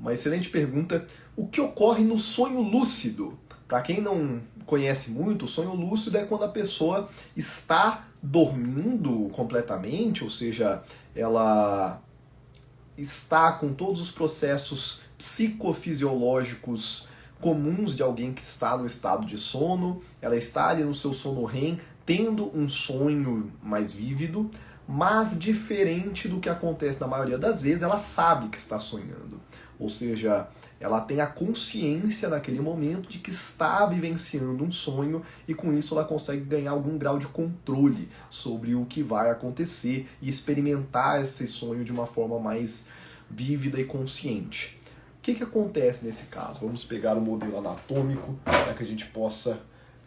uma excelente pergunta. O que ocorre no sonho lúcido? Para quem não conhece muito, o sonho lúcido é quando a pessoa está dormindo completamente, ou seja, ela está com todos os processos psicofisiológicos comuns de alguém que está no estado de sono, ela está ali no seu sono REM, tendo um sonho mais vívido, mas diferente do que acontece na maioria das vezes, ela sabe que está sonhando. Ou seja, ela tem a consciência naquele momento de que está vivenciando um sonho e com isso ela consegue ganhar algum grau de controle sobre o que vai acontecer e experimentar esse sonho de uma forma mais vívida e consciente. O que acontece nesse caso? Vamos pegar o modelo anatômico para que a gente possa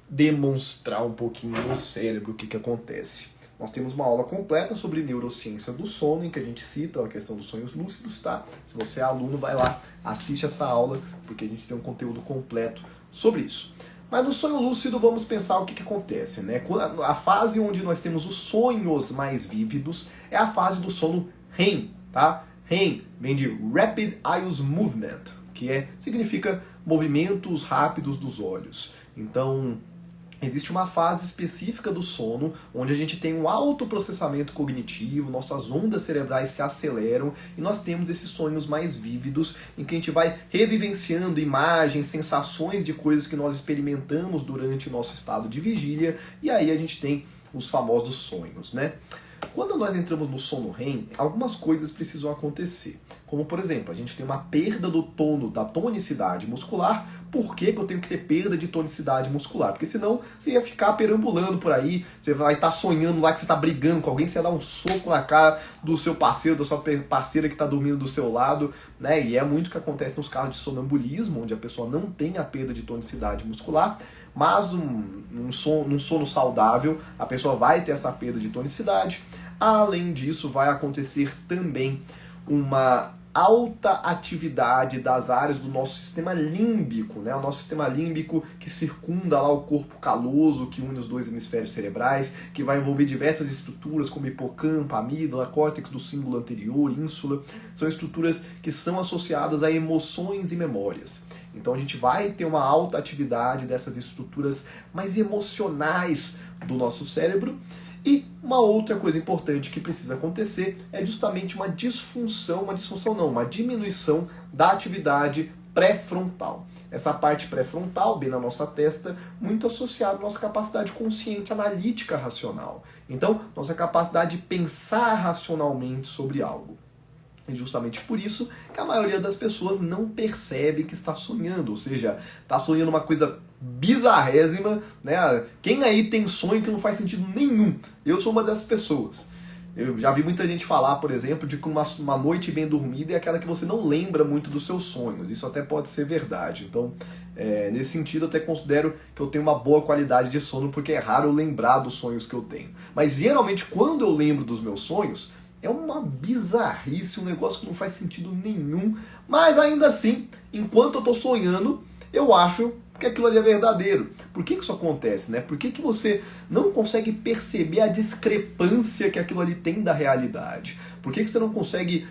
demonstrar um pouquinho no cérebro o que acontece. Nós temos uma aula completa sobre neurociência do sono, em que a gente cita a questão dos sonhos lúcidos, tá? Se você é aluno, vai lá, assiste essa aula, porque a gente tem um conteúdo completo sobre isso. Mas no sonho lúcido, vamos pensar o que acontece, né? A fase onde nós temos os sonhos mais vívidos é a fase do sono REM, tá? REM vem de Rapid Eye Movement, que significa movimentos rápidos dos olhos. Então, existe uma fase específica do sono onde a gente tem um alto processamento cognitivo, nossas ondas cerebrais se aceleram e nós temos esses sonhos mais vívidos em que a gente vai revivenciando imagens, sensações de coisas que nós experimentamos durante o nosso estado de vigília e aí a gente tem os famosos sonhos, né? Quando nós entramos no sono REM, algumas coisas precisam acontecer. Como, por exemplo, a gente tem uma perda do tono, da tonicidade muscular. Por que eu tenho que ter perda de tonicidade muscular? Porque senão você ia ficar perambulando por aí, você vai estar sonhando lá que você está brigando com alguém, você ia dar um soco na cara do seu parceiro, da sua parceira que está dormindo do seu lado, né? E é muito o que acontece nos casos de sonambulismo, onde a pessoa não tem a perda de tonicidade muscular, mas num sono saudável, a pessoa vai ter essa perda de tonicidade. Além disso, vai acontecer também uma alta atividade das áreas do nosso sistema límbico, né? O nosso sistema límbico que circunda lá o corpo caloso, que une os dois hemisférios cerebrais, que vai envolver diversas estruturas como hipocampo, amígdala, córtex do símbolo anterior, ínsula. São estruturas que são associadas a emoções e memórias. Então a gente vai ter uma alta atividade dessas estruturas mais emocionais do nosso cérebro. E uma outra coisa importante que precisa acontecer é justamente uma diminuição da atividade pré-frontal. Essa parte pré-frontal, bem na nossa testa, muito associada à nossa capacidade consciente, analítica, racional. Então, nossa capacidade de pensar racionalmente sobre algo. E justamente por isso que a maioria das pessoas não percebe que está sonhando, ou seja, está sonhando uma coisa bizarrésima, né? Quem aí tem sonho que não faz sentido nenhum? Eu sou uma dessas pessoas. Eu já vi muita gente falar, por exemplo, de que uma noite bem dormida é aquela que você não lembra muito dos seus sonhos. Isso até pode ser verdade. Então, nesse sentido, eu até considero que eu tenho uma boa qualidade de sono, porque é raro eu lembrar dos sonhos que eu tenho. Mas, geralmente, quando eu lembro dos meus sonhos, é uma bizarrice, um negócio que não faz sentido nenhum. Mas, ainda assim, enquanto eu estou sonhando, eu acho que aquilo ali é verdadeiro. Por que isso acontece, né? Por que você não consegue perceber a discrepância que aquilo ali tem da realidade? Por que você não consegue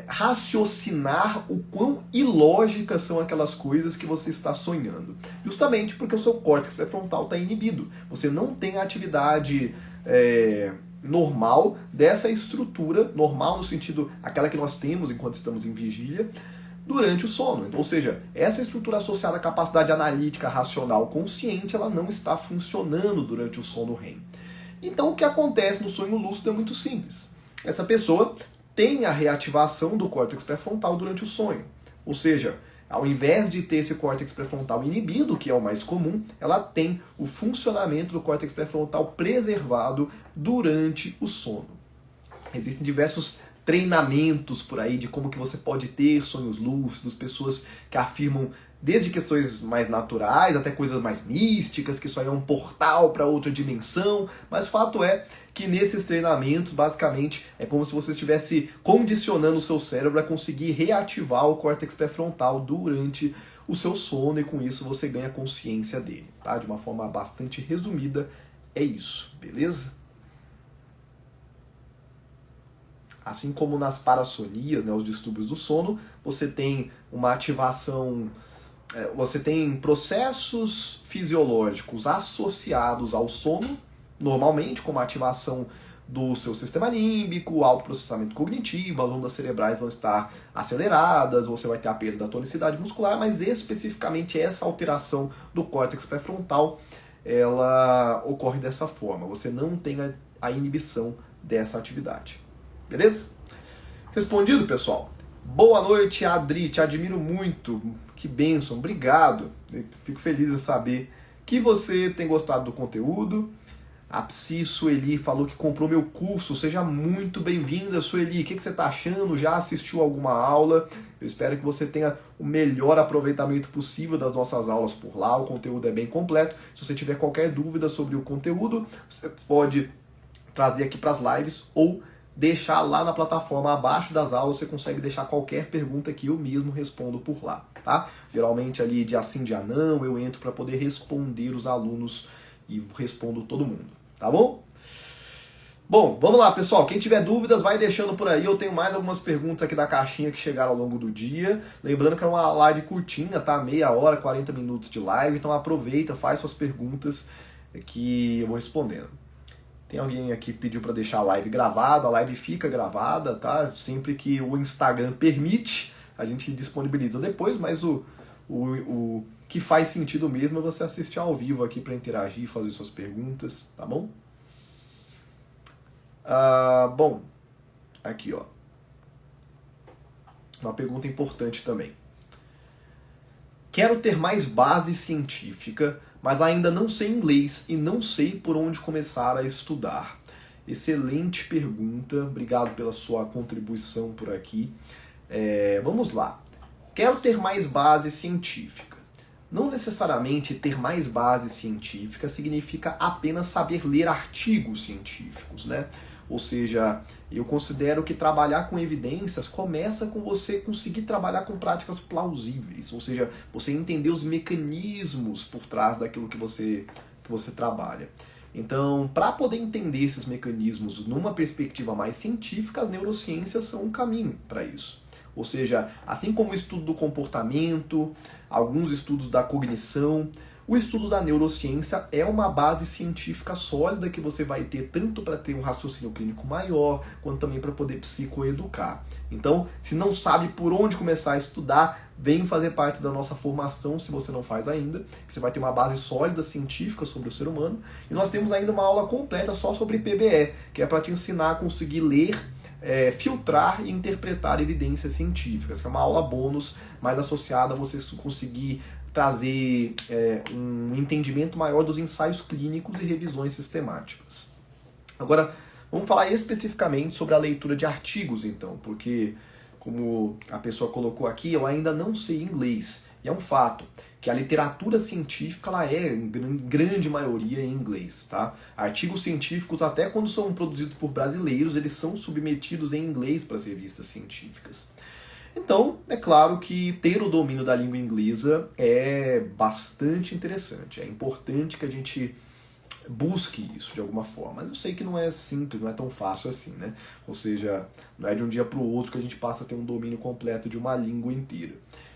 raciocinar o quão ilógicas são aquelas coisas que você está sonhando? Justamente porque o seu córtex pré-frontal está inibido. Você não tem a atividade normal dessa estrutura, normal no sentido aquela que nós temos enquanto estamos em vigília, durante o sono. Ou seja, essa estrutura associada à capacidade analítica, racional, consciente, ela não está funcionando durante o sono REM. Então o que acontece no sonho lúcido é muito simples. Essa pessoa tem a reativação do córtex pré-frontal durante o sonho. Ou seja, ao invés de ter esse córtex pré-frontal inibido, que é o mais comum, ela tem o funcionamento do córtex pré-frontal preservado durante o sono. Existem diversos treinamentos por aí de como que você pode ter sonhos lúcidos, pessoas que afirmam desde questões mais naturais até coisas mais místicas, que isso aí é um portal para outra dimensão, mas o fato é que nesses treinamentos, basicamente, é como se você estivesse condicionando o seu cérebro a conseguir reativar o córtex pré-frontal durante o seu sono e com isso você ganha consciência dele, tá? De uma forma bastante resumida, é isso, beleza? Assim como nas parassonias, né, os distúrbios do sono, você tem uma ativação, você tem processos fisiológicos associados ao sono, normalmente, como a ativação do seu sistema límbico, alto processamento cognitivo, as ondas cerebrais vão estar aceleradas, você vai ter a perda da tonicidade muscular, mas especificamente essa alteração do córtex pré-frontal, ela ocorre dessa forma, você não tem a inibição dessa atividade. Beleza? Respondido, pessoal? Boa noite, Adri, te admiro muito, que bênção, obrigado. Eu fico feliz em saber que você tem gostado do conteúdo. A Psi Sueli falou que comprou meu curso. Seja muito bem-vinda, Sueli. O que você está achando? Já assistiu alguma aula? Eu espero que você tenha o melhor aproveitamento possível das nossas aulas por lá. O conteúdo é bem completo. Se você tiver qualquer dúvida sobre o conteúdo, você pode trazer aqui para as lives ou deixar lá na plataforma abaixo das aulas. Você consegue deixar qualquer pergunta que eu mesmo respondo por lá, tá? Geralmente ali dia sim, dia não, eu entro para poder responder os alunos e respondo todo mundo. Tá bom? Bom, vamos lá, pessoal. Quem tiver dúvidas, vai deixando por aí. Eu tenho mais algumas perguntas aqui da caixinha que chegaram ao longo do dia. Lembrando que é uma live curtinha, tá? Meia hora, 40 minutos de live. Então aproveita, faz suas perguntas que eu vou respondendo. Tem alguém aqui que pediu para deixar a live gravada. A live fica gravada, tá? Sempre que o Instagram permite, a gente disponibiliza depois, mas o que faz sentido mesmo é você assistir ao vivo aqui para interagir, fazer suas perguntas, tá bom? Bom, aqui ó, uma pergunta importante também. Quero ter mais base científica, mas ainda não sei inglês e não sei por onde começar a estudar. Excelente pergunta, obrigado pela sua contribuição por aqui. Vamos lá. Quero ter mais base científica. Não necessariamente ter mais base científica significa apenas saber ler artigos científicos, né? Ou seja, eu considero que trabalhar com evidências começa com você conseguir trabalhar com práticas plausíveis, ou seja, você entender os mecanismos por trás daquilo que você trabalha. Então, para poder entender esses mecanismos numa perspectiva mais científica, as neurociências são um caminho para isso. Ou seja, assim como o estudo do comportamento, alguns estudos da cognição, o estudo da neurociência é uma base científica sólida que você vai ter tanto para ter um raciocínio clínico maior, quanto também para poder psicoeducar. Então, se não sabe por onde começar a estudar, vem fazer parte da nossa formação, se você não faz ainda, que você vai ter uma base sólida científica sobre o ser humano. E nós temos ainda uma aula completa só sobre PBE, que é para te ensinar a conseguir ler, filtrar e interpretar evidências científicas, que é uma aula bônus, mais associada a você conseguir trazer um entendimento maior dos ensaios clínicos e revisões sistemáticas. Agora, vamos falar especificamente sobre a leitura de artigos, então, porque, como a pessoa colocou aqui, eu ainda não sei inglês. E é um fato que a literatura científica ela é, em grande maioria, em inglês. Tá? Artigos científicos, até quando são produzidos por brasileiros, eles são submetidos em inglês para as revistas científicas. Então, é claro que ter o domínio da língua inglesa é bastante interessante. É importante que a gente busque isso de alguma forma. Mas eu sei que não é simples, não é tão fácil assim, né? Ou seja, não é de um dia para o outro que a gente passa a ter um domínio completo de uma língua inteira.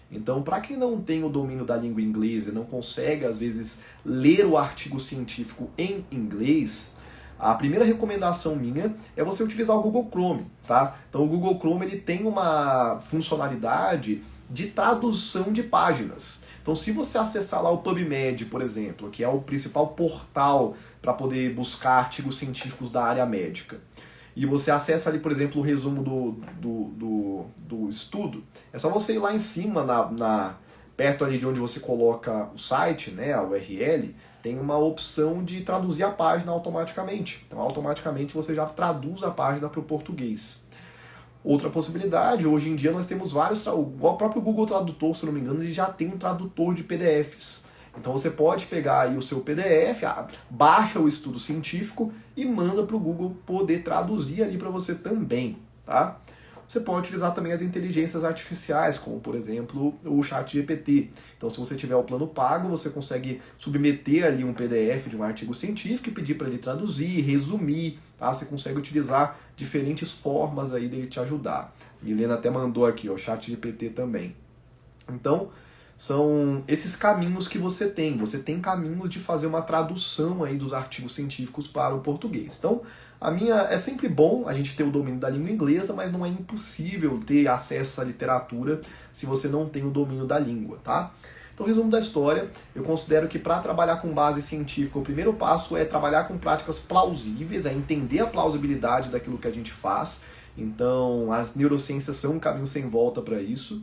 Então, para quem não tem o domínio da língua inglesa e não consegue, às vezes, ler o artigo científico em inglês, a primeira recomendação minha é você utilizar o Google Chrome, tá? Então o Google Chrome ele tem uma funcionalidade de tradução de páginas. Então se você acessar lá o PubMed, por exemplo, que é o principal portal para poder buscar artigos científicos da área médica, e você acessa ali, por exemplo, o resumo do estudo, é só você ir lá em cima, perto ali de onde você coloca o site, né, a URL, tem uma opção de traduzir a página automaticamente. Então, automaticamente você já traduz a página para o português. Outra possibilidade, hoje em dia nós temos vários, o próprio Google Tradutor, se não me engano, ele já tem um tradutor de PDFs. Então você pode pegar aí o seu PDF, baixa o estudo científico e manda para o Google poder traduzir ali para você também, tá? Você pode utilizar também as inteligências artificiais, como por exemplo o ChatGPT. Então se você tiver o plano pago, você consegue submeter ali um PDF de um artigo científico e pedir para ele traduzir, resumir, tá? Você consegue utilizar diferentes formas aí dele te ajudar. Milena até mandou aqui, o ChatGPT também. Então, são esses caminhos que você tem. Você tem caminhos de fazer uma tradução aí dos artigos científicos para o português. Então, é sempre bom a gente ter o domínio da língua inglesa, mas não é impossível ter acesso à literatura se você não tem o domínio da língua, tá? Então, resumo da história, eu considero que para trabalhar com base científica, o primeiro passo é trabalhar com práticas plausíveis, é entender a plausibilidade daquilo que a gente faz. Então, as neurociências são um caminho sem volta para isso.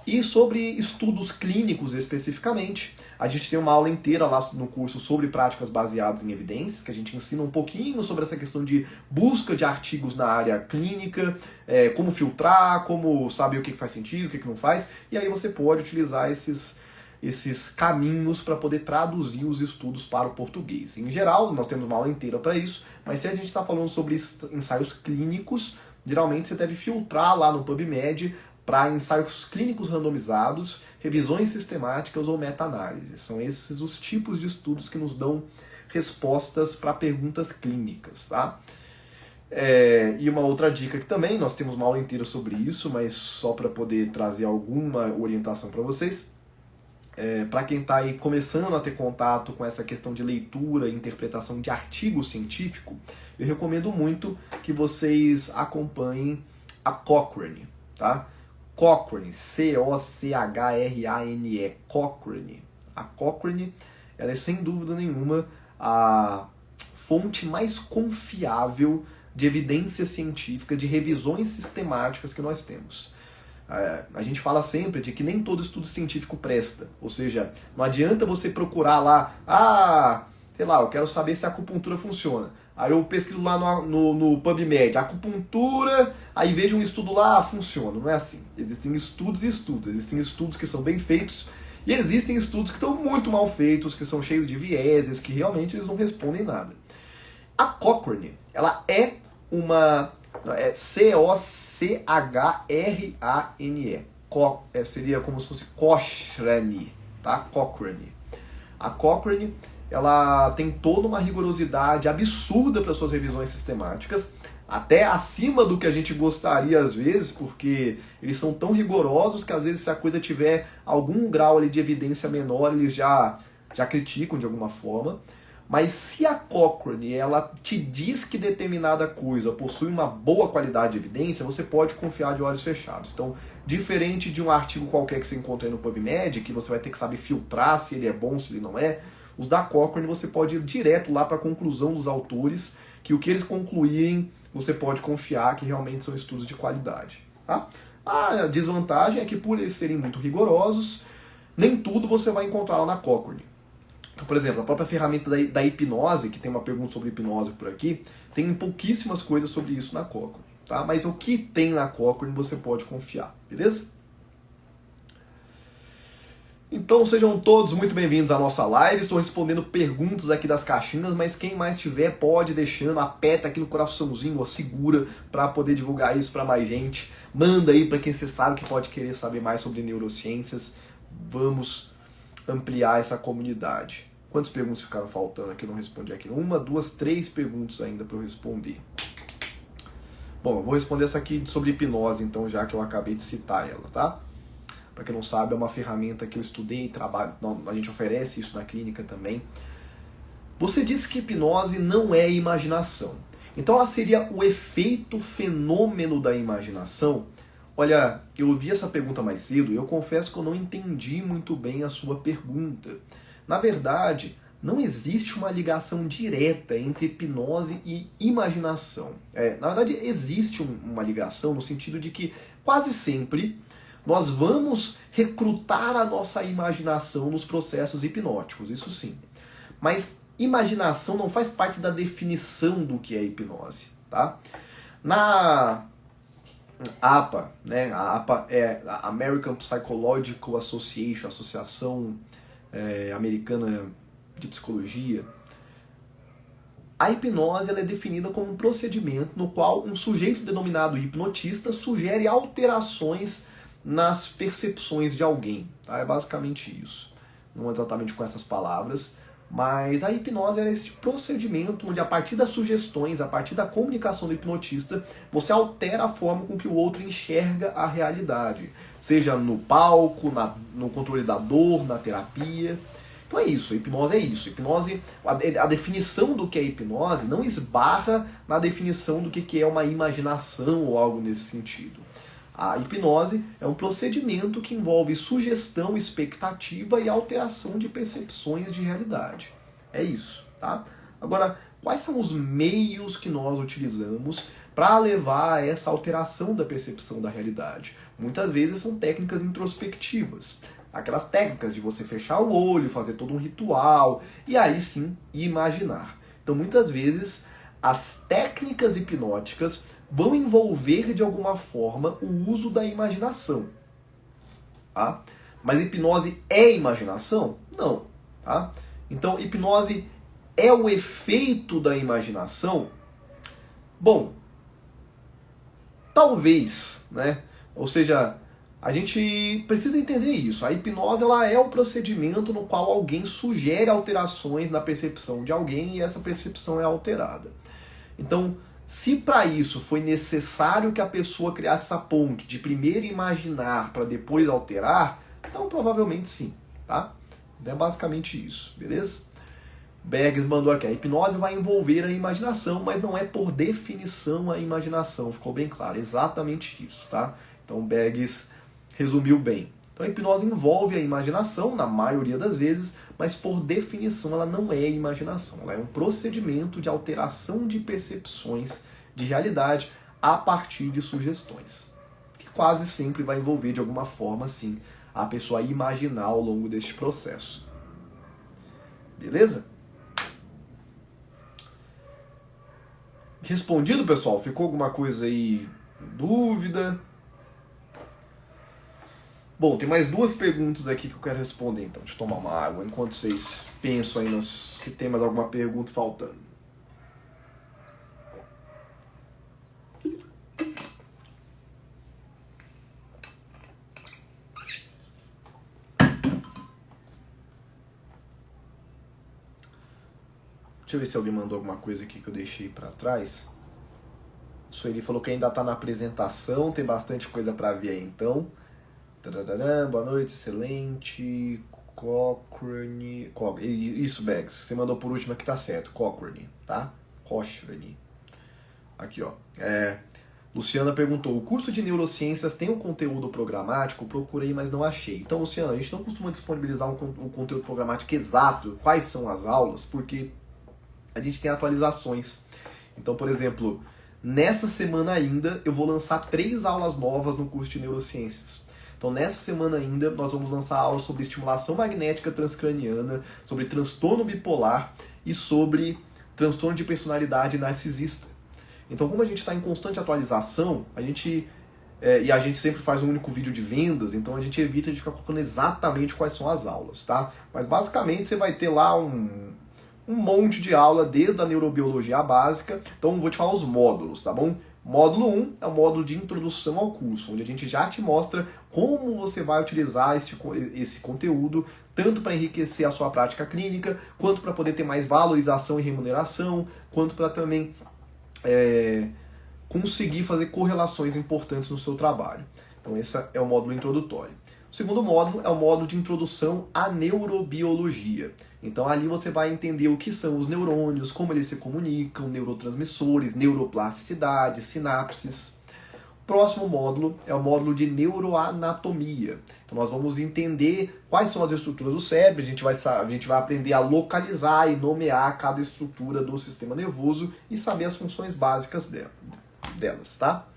E sobre estudos clínicos especificamente, a gente tem uma aula inteira lá no curso sobre práticas baseadas em evidências, que a gente ensina um pouquinho sobre essa questão de busca de artigos na área clínica, como filtrar, como saber o que faz sentido, o que não faz, e aí você pode utilizar esses caminhos para poder traduzir os estudos para o português. Em geral, nós temos uma aula inteira para isso, mas se a gente está falando sobre ensaios clínicos, geralmente você deve filtrar lá no PubMed para ensaios clínicos randomizados, revisões sistemáticas ou meta-análises. São esses os tipos de estudos que nos dão respostas para perguntas clínicas, tá? E uma outra dica que também, nós temos uma aula inteira sobre isso, mas só para poder trazer alguma orientação para vocês. Para quem está aí começando a ter contato com essa questão de leitura e interpretação de artigo científico, eu recomendo muito que vocês acompanhem a Cochrane, tá? Cochrane, C-O-C-H-R-A-N-E, Cochrane. A Cochrane, ela é sem dúvida nenhuma a fonte mais confiável de evidência científica, de revisões sistemáticas que nós temos. A gente fala sempre de que nem todo estudo científico presta, ou seja, não adianta você procurar lá, sei lá, eu quero saber se a acupuntura funciona. Aí eu pesquiso lá no PubMed, acupuntura, aí vejo um estudo lá, funciona. Não é assim. Existem estudos e estudos. Existem estudos que são bem feitos e existem estudos que estão muito mal feitos, que são cheios de vieses, que realmente eles não respondem nada. A Cochrane, ela é uma... C-O-C-H-R-A-N-E. Seria como se fosse Cochrane, tá? Cochrane. A Cochrane, ela tem toda uma rigorosidade absurda para suas revisões sistemáticas, até acima do que a gente gostaria às vezes, porque eles são tão rigorosos que às vezes se a coisa tiver algum grau ali de evidência menor, eles já criticam de alguma forma. Mas se a Cochrane ela te diz que determinada coisa possui uma boa qualidade de evidência, você pode confiar de olhos fechados. Então, diferente de um artigo qualquer que você encontra aí no PubMed, que você vai ter que saber filtrar se ele é bom, se ele não é, os da Cochrane você pode ir direto lá para a conclusão dos autores, que o que eles concluírem você pode confiar que realmente são estudos de qualidade. Tá? A desvantagem é que por eles serem muito rigorosos, nem tudo você vai encontrar lá na Cochrane. Então, por exemplo, a própria ferramenta da hipnose, que tem uma pergunta sobre hipnose por aqui, tem pouquíssimas coisas sobre isso na Cochrane. Tá? Mas o que tem na Cochrane você pode confiar, beleza? Então sejam todos muito bem-vindos à nossa live. Estou respondendo perguntas aqui das caixinhas, mas quem mais tiver pode ir deixando, aperta aqui no coraçãozinho, ó, segura para poder divulgar isso para mais gente. Manda aí para quem você sabe que pode querer saber mais sobre neurociências. Vamos ampliar essa comunidade. Quantas perguntas ficaram faltando aqui? Eu não respondi aqui. 1, 2, 3 perguntas ainda para eu responder. Bom, eu vou responder essa aqui sobre hipnose, então, já que eu acabei de citar ela, tá? Para quem não sabe, é uma ferramenta que eu estudei e trabalho. A gente oferece isso na clínica também. Você disse que hipnose não é imaginação. Então ela seria o efeito fenômeno da imaginação? Olha, eu ouvi essa pergunta mais cedo e eu confesso que eu não entendi muito bem a sua pergunta. Na verdade, não existe uma ligação direta entre hipnose e imaginação. Na verdade, existe uma ligação no sentido de que quase sempre nós vamos recrutar a nossa imaginação nos processos hipnóticos, isso sim. Mas imaginação não faz parte da definição do que é hipnose, tá? Na APA, né? A APA é a American Psychological Association, Associação Americana de Psicologia. A hipnose ela é definida como um procedimento no qual um sujeito denominado hipnotista sugere alterações nas percepções de alguém. Tá? É basicamente isso. Não exatamente com essas palavras, Mas a hipnose é esse procedimento onde, a partir das sugestões, a partir da comunicação do hipnotista, você altera a forma com que o outro enxerga a realidade. Seja no palco, no controle da dor, na terapia. Então é isso, a hipnose é isso. A definição do que é hipnose não esbarra na definição do que é uma imaginação ou algo nesse sentido. A hipnose é um procedimento que envolve sugestão, expectativa e alteração de percepções de realidade. É isso, tá? Agora, quais são os meios que nós utilizamos para levar a essa alteração da percepção da realidade? Muitas vezes são técnicas introspectivas. Aquelas técnicas de você fechar o olho, fazer todo um ritual e aí sim imaginar. Então, muitas vezes, as técnicas hipnóticas vão envolver de alguma forma o uso da imaginação. Tá? Mas hipnose é imaginação? Não. Tá? Então, hipnose é o efeito da imaginação? Bom, talvez, né? Ou seja, a gente precisa entender isso. A hipnose ela é o procedimento no qual alguém sugere alterações na percepção de alguém e essa percepção é alterada. Então, se para isso foi necessário que a pessoa criasse essa ponte de primeiro imaginar para depois alterar, então provavelmente sim, tá? É basicamente isso, beleza? Beggs mandou aqui, a hipnose vai envolver a imaginação, mas não é por definição a imaginação, ficou bem claro, exatamente isso, tá? Então Beggs resumiu bem. Então a hipnose envolve a imaginação, na maioria das vezes, mas por definição ela não é imaginação. Ela é um procedimento de alteração de percepções de realidade a partir de sugestões. Que quase sempre vai envolver, de alguma forma, sim, a pessoa imaginar ao longo deste processo. Beleza? Respondido, pessoal? Ficou alguma coisa aí em dúvida? Bom, tem mais duas perguntas aqui que eu quero responder, então. Deixa eu tomar uma água enquanto vocês pensam aí se tem mais alguma pergunta faltando. Deixa eu ver se alguém mandou alguma coisa aqui que eu deixei pra trás. Sueli falou que ainda tá na apresentação, tem bastante coisa pra ver aí, então. Boa noite, excelente. Cochrane. Isso, Bex. Você mandou por último aqui, tá certo. Cochrane, tá? Cochrane. Aqui, ó. Luciana perguntou: o curso de neurociências tem um conteúdo programático? Procurei, mas não achei. Então, Luciana, a gente não costuma disponibilizar um conteúdo programático exato, quais são as aulas, porque a gente tem atualizações. Então, por exemplo, nessa semana ainda eu vou lançar 3 aulas novas no curso de neurociências. Então, nessa semana ainda, nós vamos lançar aulas sobre estimulação magnética transcraniana, sobre transtorno bipolar e sobre transtorno de personalidade narcisista. Então, como a gente está em constante atualização, a gente sempre faz um único vídeo de vendas, então a gente evita de ficar colocando exatamente quais são as aulas, tá? Mas, basicamente, você vai ter lá um monte de aula, desde a neurobiologia básica. Então, vou te falar os módulos, tá bom? Módulo 1 é o módulo de introdução ao curso, onde a gente já te mostra como você vai utilizar esse conteúdo, tanto para enriquecer a sua prática clínica, quanto para poder ter mais valorização e remuneração, quanto para também conseguir fazer correlações importantes no seu trabalho. Então esse é o módulo introdutório. O segundo módulo é o módulo de introdução à neurobiologia. Então ali você vai entender o que são os neurônios, como eles se comunicam, neurotransmissores, neuroplasticidade, sinapses. O próximo módulo é o módulo de neuroanatomia. Então nós vamos entender quais são as estruturas do cérebro, a gente vai aprender a localizar e nomear cada estrutura do sistema nervoso e saber as funções básicas delas, tá?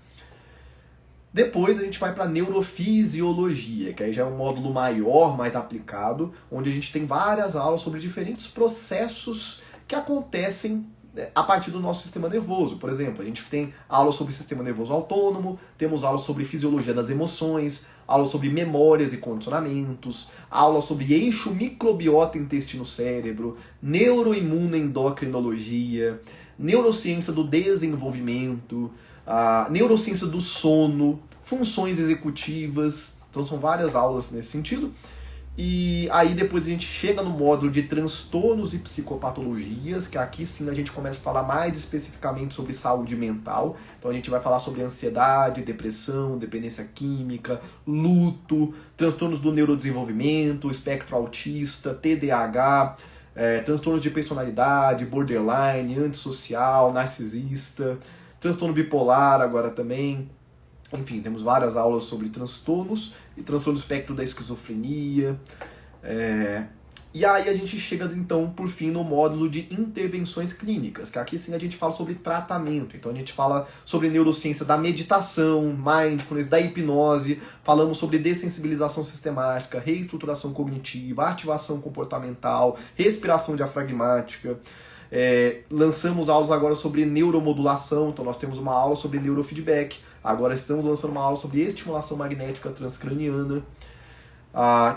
Depois a gente vai para a neurofisiologia, que aí já é um módulo maior, mais aplicado, onde a gente tem várias aulas sobre diferentes processos que acontecem a partir do nosso sistema nervoso. Por exemplo, a gente tem aulas sobre sistema nervoso autônomo, temos aulas sobre fisiologia das emoções, aulas sobre memórias e condicionamentos, aulas sobre eixo microbiota intestino-cérebro, neuroimunoendocrinologia, neurociência do desenvolvimento, a neurociência do sono, funções executivas. Então são várias aulas nesse sentido. E aí depois a gente chega no módulo de transtornos e psicopatologias, que aqui sim a gente começa a falar mais especificamente sobre saúde mental. Então a gente vai falar sobre ansiedade, depressão, dependência química, luto, transtornos do neurodesenvolvimento, espectro autista, TDAH, transtornos de personalidade, borderline, antissocial, narcisista, transtorno bipolar agora também. Enfim, temos várias aulas sobre transtornos e transtorno do espectro da esquizofrenia. E aí a gente chega, então, por fim, no módulo de intervenções clínicas, que aqui sim a gente fala sobre tratamento. Então a gente fala sobre neurociência da meditação, mindfulness, da hipnose, falamos sobre dessensibilização sistemática, reestruturação cognitiva, ativação comportamental, respiração diafragmática. Lançamos aulas agora sobre neuromodulação, então nós temos uma aula sobre neurofeedback. Agora estamos lançando uma aula sobre estimulação magnética transcraniana.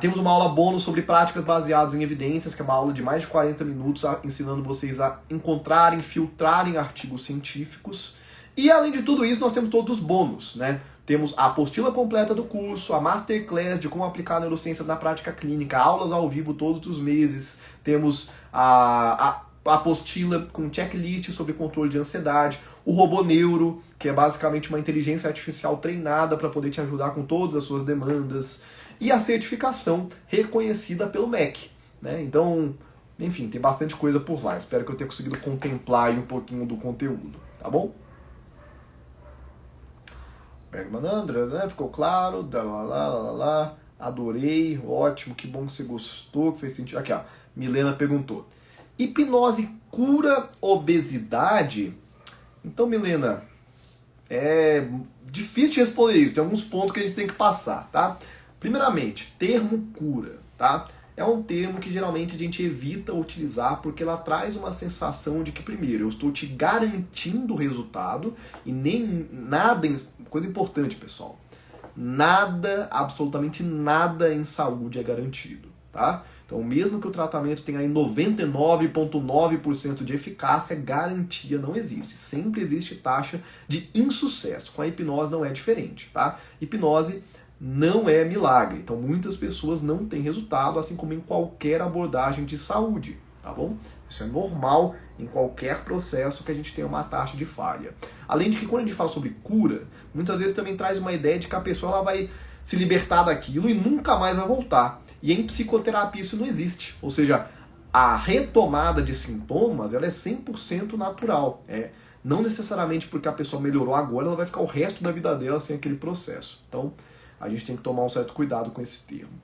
Temos uma aula bônus sobre práticas baseadas em evidências, que é uma aula de mais de 40 minutos, ensinando vocês a encontrarem, filtrarem artigos científicos. E além de tudo isso, nós temos todos os bônus, né? Temos a apostila completa do curso, a masterclass de como aplicar a neurociência na prática clínica, aulas ao vivo todos os meses. Temos a apostila com checklist sobre controle de ansiedade, o robô neuro, que é basicamente uma inteligência artificial treinada para poder te ajudar com todas as suas demandas, e a certificação reconhecida pelo MEC, né? Então, enfim, tem bastante coisa por lá. Espero que eu tenha conseguido contemplar aí um pouquinho do conteúdo, tá bom? Bergman André, né? Ficou claro, adorei, ótimo, que bom que você gostou, que fez sentido. Aqui, ó, Milena perguntou: hipnose cura obesidade? Então, Milena, é difícil de responder isso, tem alguns pontos que a gente tem que passar, tá? Primeiramente, termo cura, tá? É um termo que geralmente a gente evita utilizar porque ela traz uma sensação de que, primeiro, eu estou te garantindo o resultado e nem nada, coisa importante, pessoal, nada, absolutamente nada em saúde é garantido, tá? Então, mesmo que o tratamento tenha aí 99,9% de eficácia, garantia não existe. Sempre existe taxa de insucesso. Com a hipnose não é diferente, tá? Hipnose não é milagre. Então, muitas pessoas não têm resultado, assim como em qualquer abordagem de saúde, tá bom? Isso é normal em qualquer processo que a gente tenha uma taxa de falha. Além de que, quando a gente fala sobre cura, muitas vezes também traz uma ideia de que a pessoa ela vai se libertar daquilo e nunca mais vai voltar. E em psicoterapia isso não existe. Ou seja, a retomada de sintomas ela é 100% natural. Não necessariamente porque a pessoa melhorou agora, ela vai ficar o resto da vida dela sem aquele processo. Então, a gente tem que tomar um certo cuidado com esse termo.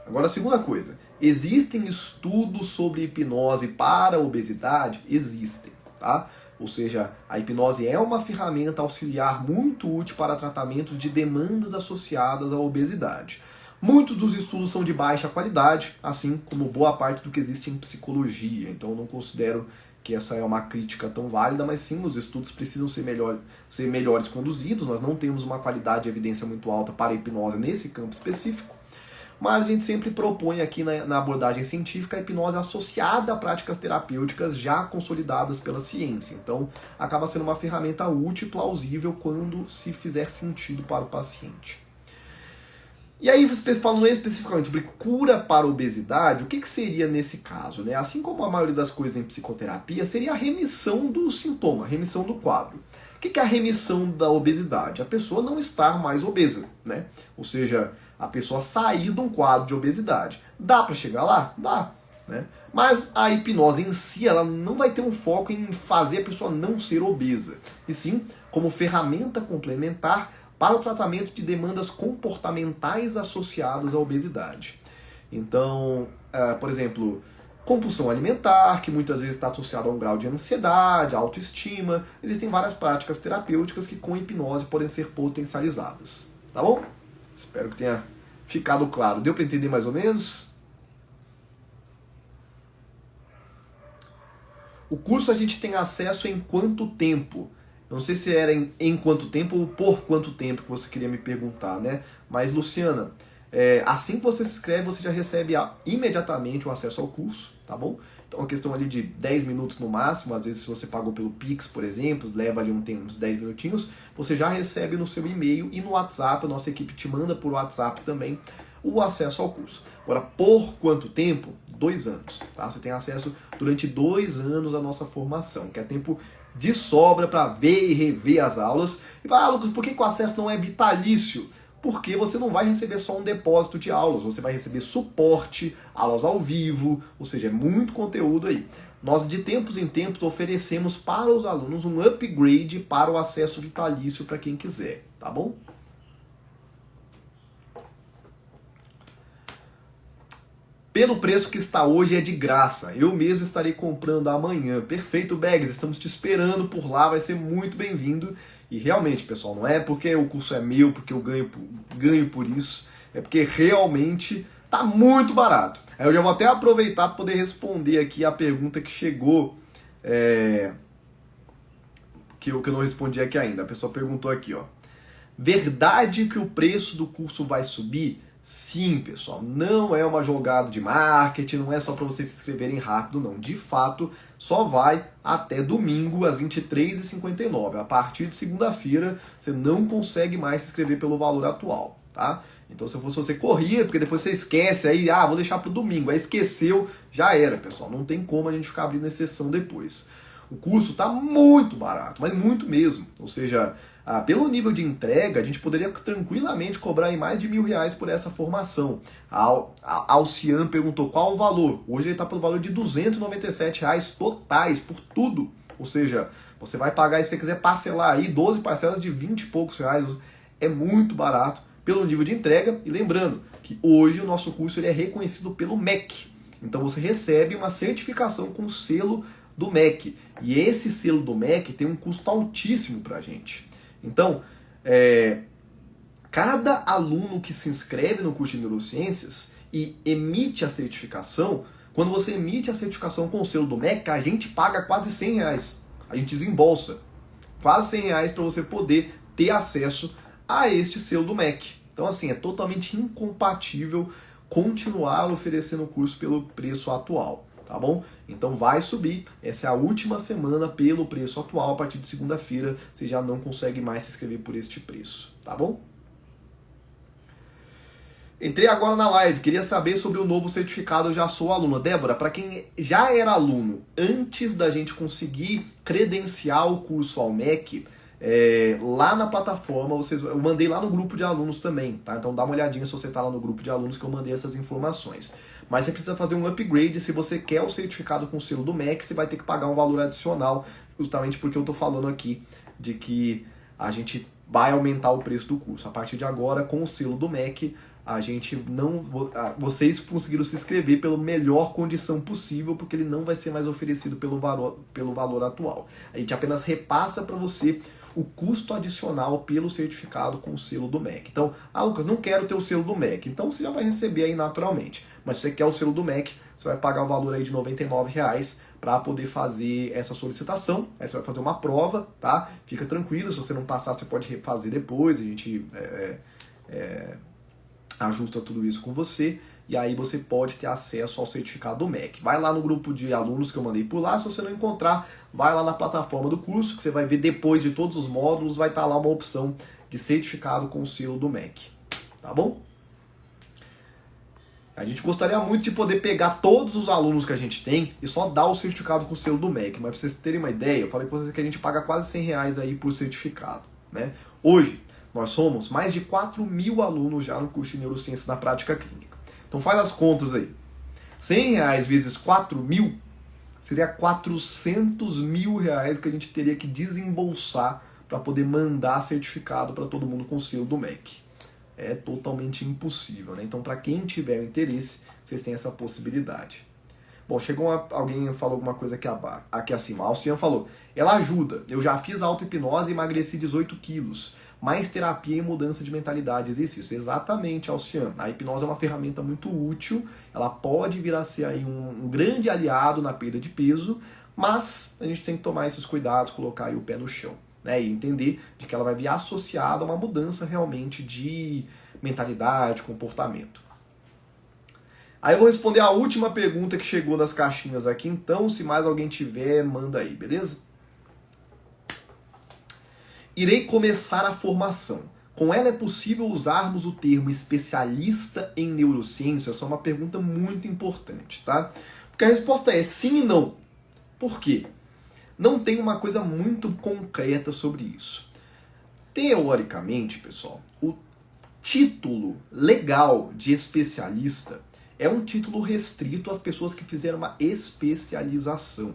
Agora, a segunda coisa. Existem estudos sobre hipnose para a obesidade? Existem, tá? Ou seja, a hipnose é uma ferramenta auxiliar muito útil para tratamentos de demandas associadas à obesidade. Muitos dos estudos são de baixa qualidade, assim como boa parte do que existe em psicologia. Então eu não considero que essa é uma crítica tão válida, mas sim, os estudos precisam ser melhores conduzidos. Nós não temos uma qualidade de evidência muito alta para a hipnose nesse campo específico. Mas a gente sempre propõe aqui na abordagem científica a hipnose associada a práticas terapêuticas já consolidadas pela ciência. Então, acaba sendo uma ferramenta útil e plausível quando se fizer sentido para o paciente. E aí, falando especificamente sobre cura para a obesidade, o que seria nesse caso, né? Assim como a maioria das coisas em psicoterapia, seria a remissão do sintoma, a remissão do quadro. O que é a remissão da obesidade? A pessoa não estar mais obesa, né? Ou seja, a pessoa sair de um quadro de obesidade. Dá para chegar lá? Dá, né? Mas a hipnose em si, ela não vai ter um foco em fazer a pessoa não ser obesa, e sim como ferramenta complementar para o tratamento de demandas comportamentais associadas à obesidade. Então, por exemplo, compulsão alimentar, que muitas vezes está associada a um grau de ansiedade, autoestima. Existem várias práticas terapêuticas que com hipnose podem ser potencializadas. Tá bom? Espero que tenha ficado claro. Deu para entender mais ou menos? O curso a gente tem acesso em quanto tempo? Não sei se era em quanto tempo ou por quanto tempo que você queria me perguntar, né? Mas, Luciana, assim que você se inscreve, você já recebe imediatamente o acesso ao curso, tá bom? Então, é uma questão ali de 10 minutos no máximo. Às vezes, se você pagou pelo Pix, por exemplo, leva ali uns 10 minutinhos, você já recebe no seu e-mail e no WhatsApp, a nossa equipe te manda por WhatsApp também o acesso ao curso. Agora, por quanto tempo? 2 anos. Tá? Você tem acesso durante 2 anos à nossa formação, que é tempo de sobra para ver e rever as aulas. E Lucas, por que o acesso não é vitalício? Porque você não vai receber só um depósito de aulas, você vai receber suporte, aulas ao vivo, ou seja, é muito conteúdo aí. Nós, de tempos em tempos, oferecemos para os alunos um upgrade para o acesso vitalício para quem quiser, tá bom? Pelo preço que está hoje é de graça. Eu mesmo estarei comprando amanhã. Perfeito, Bags. Estamos te esperando por lá. Vai ser muito bem-vindo. E realmente, pessoal, não é porque o curso é meu, porque eu ganho por isso. É porque realmente tá muito barato. Aí eu já vou até aproveitar para poder responder aqui a pergunta que chegou, que eu não respondi aqui ainda. A pessoa perguntou aqui, ó. Verdade que o preço do curso vai subir? Sim, pessoal, não é uma jogada de marketing, não é só para vocês se inscreverem rápido, não. De fato, só vai até domingo, às 23h59. A partir de segunda-feira, você não consegue mais se inscrever pelo valor atual, tá? Então, se fosse você, corria, porque depois você esquece, aí, vou deixar para o domingo. Aí esqueceu, já era, pessoal. Não tem como a gente ficar abrindo exceção depois. O curso está muito barato, mas muito mesmo. Ou seja, pelo nível de entrega, a gente poderia tranquilamente cobrar aí mais de R$1.000 por essa formação. A Alcian perguntou qual o valor. Hoje ele está pelo valor de R$297 totais, por tudo. Ou seja, você vai pagar, se você quiser parcelar aí, 12 parcelas de 20 e poucos reais. É muito barato pelo nível de entrega. E lembrando que hoje o nosso curso ele é reconhecido pelo MEC. Então você recebe uma certificação com o selo do MEC. E esse selo do MEC tem um custo altíssimo para a gente. Então, cada aluno que se inscreve no curso de Neurociências e emite a certificação, quando você emite a certificação com o selo do MEC, a gente paga quase R$100. A gente desembolsa quase R$100 para você poder ter acesso a este selo do MEC. Então, assim, é totalmente incompatível continuar oferecendo o curso pelo preço atual. Tá bom? Então vai subir, essa é a última semana pelo preço atual, a partir de segunda-feira você já não consegue mais se inscrever por este preço, tá bom? Entrei agora na live, queria saber sobre o novo certificado Eu Já Sou Aluno. Débora, para quem já era aluno, antes da gente conseguir credenciar o curso ao MEC, lá na plataforma, eu mandei lá no grupo de alunos também, tá? Então dá uma olhadinha se você tá lá no grupo de alunos que eu mandei essas informações. Mas você precisa fazer um upgrade, se você quer o certificado com o selo do MEC, você vai ter que pagar um valor adicional, justamente porque eu tô falando aqui de que a gente vai aumentar o preço do curso. A partir de agora, com o selo do MEC, a gente não, vocês conseguiram se inscrever pela melhor condição possível, porque ele não vai ser mais oferecido pelo valor atual. A gente apenas repassa para você o custo adicional pelo certificado com o selo do MEC. Então, Lucas, não quero ter o selo do MEC. Então você já vai receber aí naturalmente. Mas se você quer o selo do MEC, você vai pagar o valor aí de R$99 para poder fazer essa solicitação. Aí você vai fazer uma prova, tá? Fica tranquilo, se você não passar, você pode refazer depois, a gente ajusta tudo isso com você. E aí você pode ter acesso ao certificado do MEC. Vai lá no grupo de alunos que eu mandei por lá, se você não encontrar, vai lá na plataforma do curso, que você vai ver depois de todos os módulos, vai estar lá uma opção de certificado com o selo do MEC. Tá bom? A gente gostaria muito de poder pegar todos os alunos que a gente tem e só dar o certificado com o selo do MEC. Mas para vocês terem uma ideia, eu falei com vocês que a gente paga quase R$100 aí por certificado, né? Hoje, nós somos mais de 4.000 alunos já no curso de Neurociência na Prática Clínica. Então faz as contas aí. R$100 vezes 4.000 seria R$400.000 que a gente teria que desembolsar para poder mandar certificado para todo mundo com o selo do MEC. É totalmente impossível, né? Então, para quem tiver interesse, vocês têm essa possibilidade. Bom, chegou alguém falou alguma coisa aqui acima. A Alcian falou, ela ajuda. Eu já fiz auto-hipnose e emagreci 18 quilos. Mais terapia e mudança de mentalidade, exercício. Exatamente, Alcian. A hipnose é uma ferramenta muito útil. Ela pode vir a ser aí um grande aliado na perda de peso, mas a gente tem que tomar esses cuidados, colocar aí o pé no chão, né? E entender de que ela vai vir associada a uma mudança realmente de mentalidade, comportamento. Aí eu vou responder a última pergunta que chegou das caixinhas aqui, então se mais alguém tiver, manda aí, beleza? Irei começar a formação. Com ela é possível usarmos o termo especialista em neurociência? Essa é uma pergunta muito importante, tá? Porque a resposta é sim e não. Por quê? Não tem uma coisa muito concreta sobre isso. Teoricamente, pessoal, o título legal de especialista é um título restrito às pessoas que fizeram uma especialização.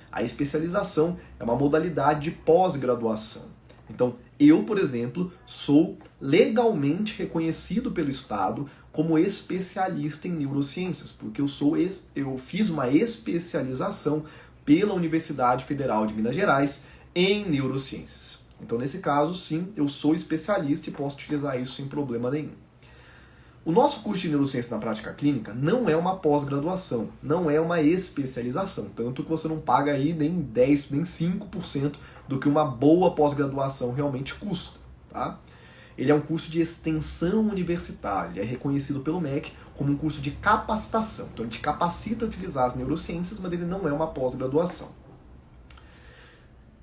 A especialização é uma modalidade de pós-graduação. Então, eu, por exemplo, sou legalmente reconhecido pelo Estado como especialista em neurociências, porque eu fiz uma especialização pela Universidade Federal de Minas Gerais em neurociências. Então, nesse caso, sim, eu sou especialista e posso utilizar isso sem problema nenhum. O nosso curso de neurociência na prática clínica não é uma pós-graduação, não é uma especialização, tanto que você não paga aí nem 10, nem 5% do que uma boa pós-graduação realmente custa, tá? Ele é um curso de extensão universitária, ele é reconhecido pelo MEC como um curso de capacitação. Então ele te capacita a utilizar as neurociências, mas ele não é uma pós-graduação.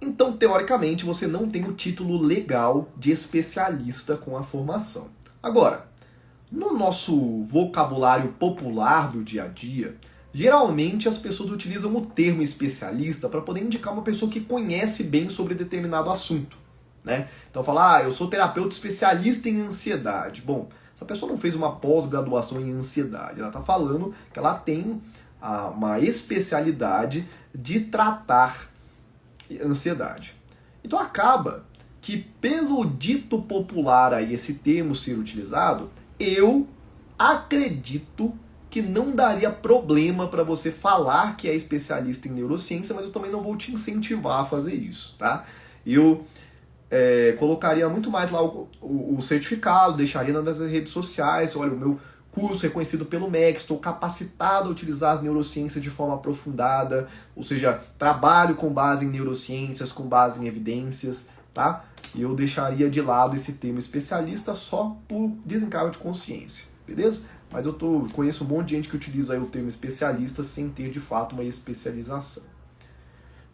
Então, teoricamente, você não tem o título legal de especialista com a formação. Agora, no nosso vocabulário popular do dia a dia, geralmente as pessoas utilizam o termo especialista para poder indicar uma pessoa que conhece bem sobre determinado assunto, né? Então fala, eu sou terapeuta especialista em ansiedade. Bom, essa pessoa não fez uma pós-graduação em ansiedade, ela está falando que ela tem uma especialidade de tratar ansiedade. Então acaba que pelo dito popular aí, esse termo ser utilizado, eu acredito que não daria problema para você falar que é especialista em neurociência, mas eu também não vou te incentivar a fazer isso, tá? Eu colocaria muito mais lá o certificado, deixaria nas redes sociais, olha, o meu curso reconhecido pelo MEC, estou capacitado a utilizar as neurociências de forma aprofundada, ou seja, trabalho com base em neurociências, com base em evidências, tá? E eu deixaria de lado esse termo especialista só por desencargo de consciência, beleza? Mas eu conheço um monte de gente que utiliza aí o termo especialista sem ter de fato uma especialização.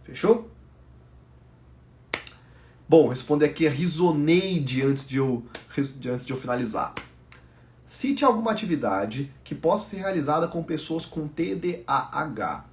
Fechou? Bom, responder aqui a Risoneide antes de eu finalizar. Cite alguma atividade que possa ser realizada com pessoas com TDAH.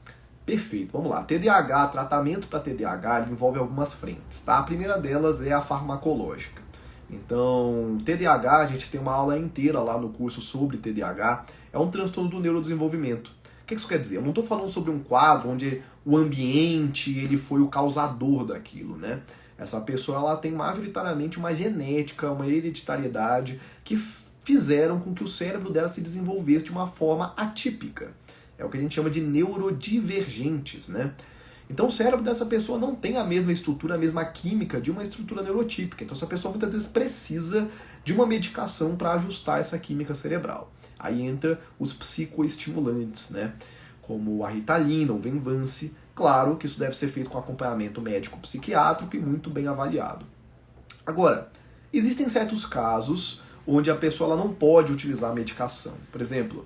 Perfeito, vamos lá. TDAH, tratamento para TDAH, ele envolve algumas frentes, tá? A primeira delas é a farmacológica. Então, TDAH, a gente tem uma aula inteira lá no curso sobre TDAH, é um transtorno do neurodesenvolvimento. O que isso quer dizer? Eu não estou falando sobre um quadro onde o ambiente ele foi o causador daquilo, né? Essa pessoa ela tem majoritariamente uma genética, uma hereditariedade que fizeram com que o cérebro dela se desenvolvesse de uma forma atípica. É o que a gente chama de neurodivergentes, né? Então o cérebro dessa pessoa não tem a mesma estrutura, a mesma química de uma estrutura neurotípica. Então essa pessoa muitas vezes precisa de uma medicação para ajustar essa química cerebral. Aí entra os psicoestimulantes, né? Como a Ritalina, o Venvance. Claro que isso deve ser feito com acompanhamento médico-psiquiátrico e muito bem avaliado. Agora, existem certos casos onde a pessoa ela não pode utilizar a medicação. Por exemplo,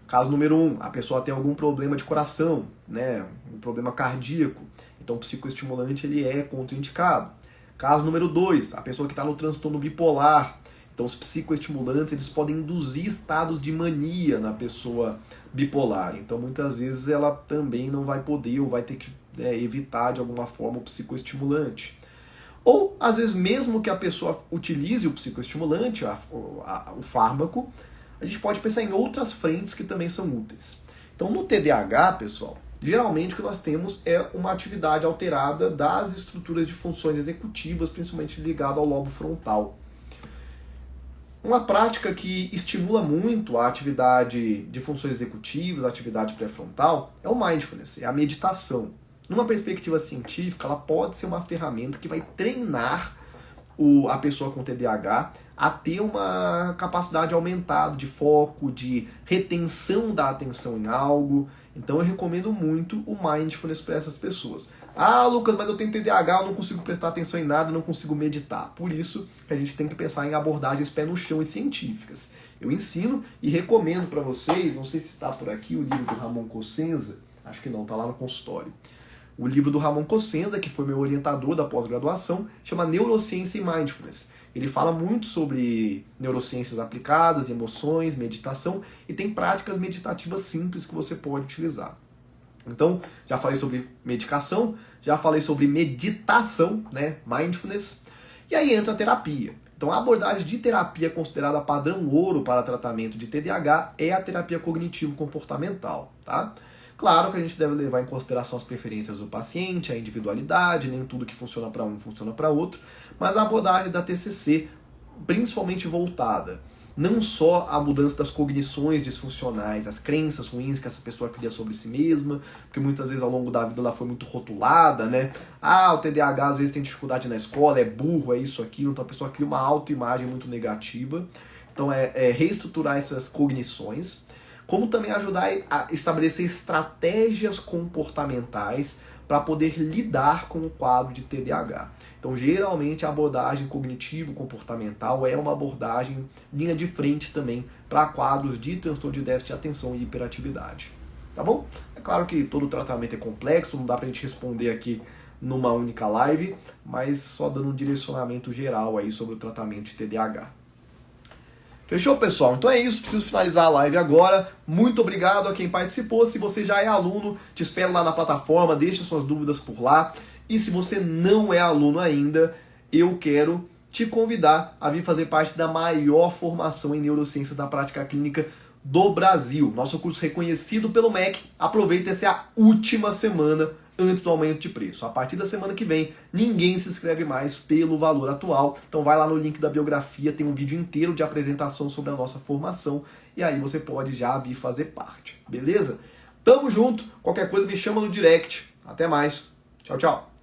caso número 1, a pessoa tem algum problema de coração, né, um problema cardíaco, então o psicoestimulante ele é contraindicado. Caso número 2, a pessoa que está no transtorno bipolar, então os psicoestimulantes eles podem induzir estados de mania na pessoa bipolar, então muitas vezes ela também não vai poder ou vai ter que evitar de alguma forma o psicoestimulante. Ou, às vezes, mesmo que a pessoa utilize o psicoestimulante, o fármaco, a gente pode pensar em outras frentes que também são úteis. Então, no TDAH, pessoal, geralmente o que nós temos é uma atividade alterada das estruturas de funções executivas, principalmente ligada ao lobo frontal. Uma prática que estimula muito a atividade de funções executivas, a atividade pré-frontal, é o mindfulness, é a meditação. Numa perspectiva científica, ela pode ser uma ferramenta que vai treinar a pessoa com TDAH a ter uma capacidade aumentada de foco, de retenção da atenção em algo. Então eu recomendo muito o mindfulness para essas pessoas. Ah, Lucas, mas eu tenho TDAH, eu não consigo prestar atenção em nada, não consigo meditar. Por isso que a gente tem que pensar em abordagens pé no chão e científicas. Eu ensino e recomendo para vocês, não sei se está por aqui, o livro do Ramon Cossenza, acho que não, está lá no consultório. O livro do Ramon Cossenza, que foi meu orientador da pós-graduação, chama Neurociência e Mindfulness. Ele fala muito sobre neurociências aplicadas, emoções, meditação, e tem práticas meditativas simples que você pode utilizar. Então, já falei sobre medicação, já falei sobre meditação, né, mindfulness, e aí entra a terapia. Então, a abordagem de terapia considerada padrão ouro para tratamento de TDAH é a terapia cognitivo-comportamental, tá? Claro que a gente deve levar em consideração as preferências do paciente, a individualidade, nem tudo que funciona para um funciona para outro, mas a abordagem da TCC, principalmente voltada não só a mudança das cognições disfuncionais, as crenças ruins que essa pessoa cria sobre si mesma, porque muitas vezes ao longo da vida ela foi muito rotulada, né? Ah, o TDAH às vezes tem dificuldade na escola, é burro, é isso, aquilo, então a pessoa cria uma autoimagem muito negativa. Então é reestruturar essas cognições, como também ajudar a estabelecer estratégias comportamentais para poder lidar com o quadro de TDAH. Então, geralmente, a abordagem cognitivo-comportamental é uma abordagem linha de frente também para quadros de transtorno de déficit de atenção e hiperatividade. Tá bom? É claro que todo tratamento é complexo, não dá pra gente responder aqui numa única live, mas só dando um direcionamento geral aí sobre o tratamento de TDAH. Fechou, pessoal? Então é isso, preciso finalizar a live agora. Muito obrigado a quem participou. Se você já é aluno, te espero lá na plataforma, deixe suas dúvidas por lá. E se você não é aluno ainda, eu quero te convidar a vir fazer parte da maior formação em neurociência da prática clínica do Brasil. Nosso curso reconhecido pelo MEC. Aproveita, essa é a última semana antes do aumento de preço. A partir da semana que vem, ninguém se inscreve mais pelo valor atual. Então vai lá no link da biografia, tem um vídeo inteiro de apresentação sobre a nossa formação e aí você pode já vir fazer parte, beleza? Tamo junto, qualquer coisa me chama no direct. Até mais, tchau, tchau.